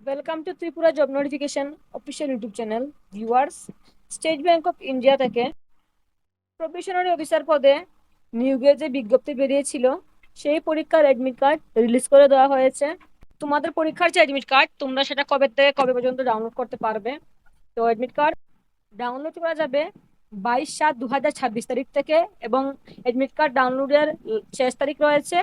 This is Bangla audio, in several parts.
Welcome to Tripura job notification official YouTube channel viewers. State bank of India থেকে প্রফেশনারি অফিসার পদে নিয়োগের যে বিজ্ঞপ্তি বেরিয়েছিল, সেই পরীক্ষার অ্যাডমিট কার্ড রিলিজ করে দেওয়া হয়েছে। তোমাদের পরীক্ষার যে অ্যাডমিট কার্ড, তোমরা সেটা কবে থেকে কবে পর্যন্ত ডাউনলোড করতে পারবে? তো অ্যাডমিট কার্ড ডাউনলোড করা যাবে 22/7/2026 থেকে, এবং অ্যাডমিট কার্ড ডাউনলোডের শেষ তারিখ রয়েছে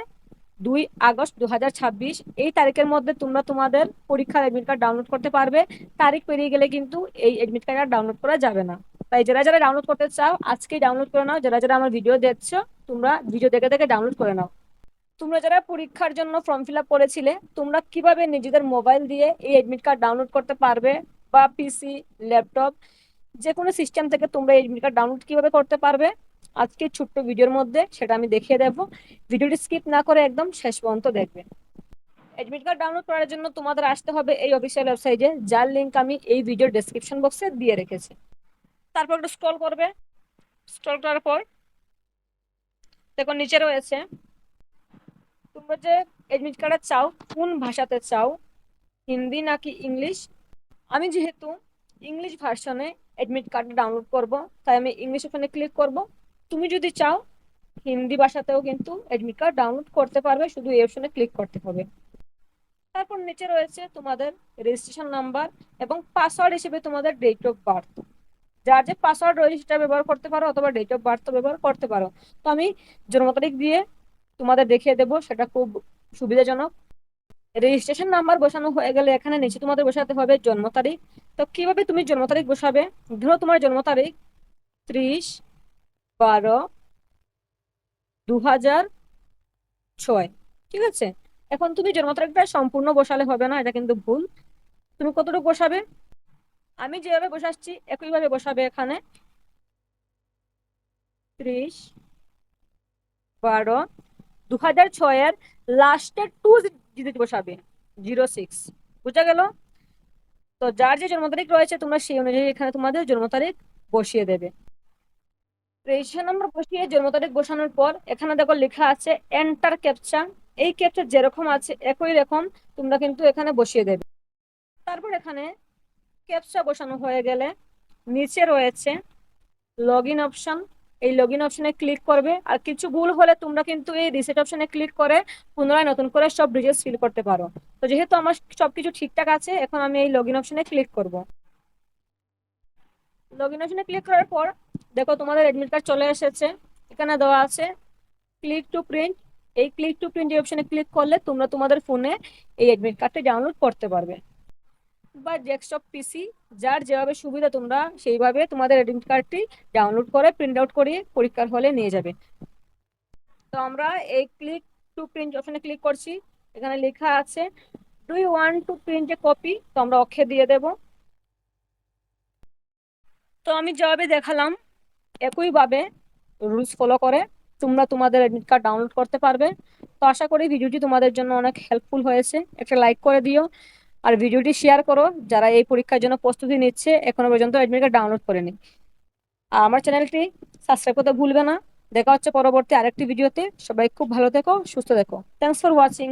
2 আগস্ট 2026। এই তারিখের মধ্যে তোমরা তোমাদের পরীক্ষার অ্যাডমিট কার্ড ডাউনলোড করতে পারবে। তারিখ পেরিয়ে গেলে কিন্তু এই অ্যাডমিট কার্ড আর ডাউনলোড করা যাবে না। তাই যারা যারা ডাউনলোড করতে চাও আজকেই ডাউনলোড করে নাও। যারা যারা আমার ভিডিও দেখছো, তোমরা ভিডিও দেখে দেখে ডাউনলোড করে নাও। তোমরা যারা পরীক্ষার জন্য ফর্ম ফিল আপ করেছিলে, তোমরা কিভাবে নিজেদের মোবাইল দিয়ে এই অ্যাডমিট কার্ড ডাউনলোড করতে পারবে, বা পিসি, ল্যাপটপ, যে কোনো সিস্টেম থেকে তোমরা এডমিট কার্ড ডাউনলোড কিভাবে করতে পারবে, আজকে ছোট্ট ভিডিওর মধ্যে সেটা আমি দেখিয়ে দেবো। ভিডিওটি স্কিপ না করে একদম শেষ পর্যন্ত দেখবে। এডমিট কার্ড ডাউনলোড করার জন্য তোমাদের আসতে হবে এই অফিসিয়াল ওয়েবসাইটে, যার লিংক আমি এই ভিডিওর ডেসক্রিপশন বক্সে দিয়ে রেখেছি। তারপর একটু স্ক্রল করবে। স্ক্রল করার পর দেখো নিচে রয়েছে তোমরা যে এডমিট কার্ডটা চাও কোন ভাষাতে চাও, হিন্দি নাকি ইংলিশ। আমি যেহেতু ইংলিশ ভার্সনে এডমিট কার্ড ডাউনলোড করব, তাই আমি ইংলিশ ওখানে ক্লিক করব। তুমি যদি চাও হিন্দি ভাষাতেও কিন্তু এডমিট কার্ড ডাউনলোড করতে পারবে, শুধু এই অপশনে ক্লিক করতে হবে। তারপর নিচে রয়েছে তোমাদের রেজিস্ট্রেশন নাম্বার এবং পাসওয়ার্ড হিসেবে তোমাদের ডেট অফ বার্থ। যার যে পাসওয়ার্ড রয়েছে সেটা ব্যবহার করতে পারো, অথবা ডেট অফ বার্থ ব্যবহার করতে পারো। তো আমি জন্ম তারিখ দিয়ে তোমাদের দেখিয়ে দেবো, সেটা খুব সুবিধাজনক। রেজিস্ট্রেশন নাম্বার বসানো হয়ে গেলে এখানে নিচে তোমাদের বসাতে হবে জন্ম তারিখ। তো কিভাবে তুমি জন্ম তারিখ বসাবে? ধরো তোমার জন্ম তারিখ 30/12/2006, ঠিক আছে। এখন তুমি জন্ম তারিখটা সম্পূর্ণ বসালে হবে না, এটা কিন্তু ভুল। তুমি কতটুকু বসাবে? আমি যেভাবে বসাচ্ছি একইভাবে বসাবে। এখানে 30/12/2006 লাস্টের 2 ডিজিট বসাবে, 06। বুঝা গেল? তো যার যে জন্ম তারিখ রয়েছে তোমরা সেই অনুযায়ী এখানে তোমাদের জন্ম তারিখ বসিয়ে দেবে। রেজিস্ট্রেশন নাম্বার বসিয়ে জন্ম তারিখ বসানোর পর এখানে দেখো লেখা আছে এন্টার ক্যাপচা। এই ক্যাপচা যেরকম আছে একই রকম তোমরা কিন্তু এখানে বসিয়ে দেবে। তারপর এখানে ক্যাপচা বসানো হয়ে গেলে নিচে রয়েছে লগ ইন অপশন। এই লগ ইন অপশনে ক্লিক করবে, আর কিছু ভুল হলে তোমরা কিন্তু এই রিসেট অপশনে ক্লিক করে পুনরায় নতুন করে সব ডিটেলস ফিল করতে পারো। তো যেহেতু আমার সবকিছু ঠিকঠাক আছে, এখন আমি এই লগ ইন অপশনে ক্লিক করব। লগ ইন অপশনে ক্লিক করার পর দেখো তোমাদের অ্যাডমিট কার্ড চলে এসেছে। এখানে দেওয়া আছে ক্লিক টু প্রিন্ট। এই ক্লিক টু প্রিন্ট অপশনে ক্লিক করলে তোমরা তোমাদের ফোনে এই অ্যাডমিট কার্ডটি ডাউনলোড করতে পারবে, বা ডেস্কটপ পিসি, যার যেভাবে সুবিধা তোমরা সেইভাবে তোমাদের অ্যাডমিট কার্ডটি ডাউনলোড করে প্রিন্ট আউট করিয়ে পরীক্ষার হলে নিয়ে যাবে। তো আমরা এই ক্লিক টু প্রিন্ট অপশনে ক্লিক করছি। এখানে লেখা আছে do you want to print a copy, তো আমরা ওকে দিয়ে দেব। তো আমি যেভাবে দেখালাম একইভাবে রুলস ফলো করে তোমরা তোমাদের অ্যাডমিট কার্ড ডাউনলোড করতে পারবে। তো আশা করি ভিডিওটি তোমাদের জন্য অনেক হেল্পফুল হয়েছে। একটা লাইক করে দিও, আর ভিডিওটি শেয়ার করো যারা এই পরীক্ষার জন্য প্রস্তুতি নিচ্ছে এখনো পর্যন্ত অ্যাডমিট কার্ড ডাউনলোড করেনি। আর আমার চ্যানেলটি সাবস্ক্রাইব করতে ভুলবে না। দেখা হচ্ছে পরবর্তী আরেকটি ভিডিওতে। সবাই খুব ভালো থেকো, সুস্থ থেকো। Thanks for watching.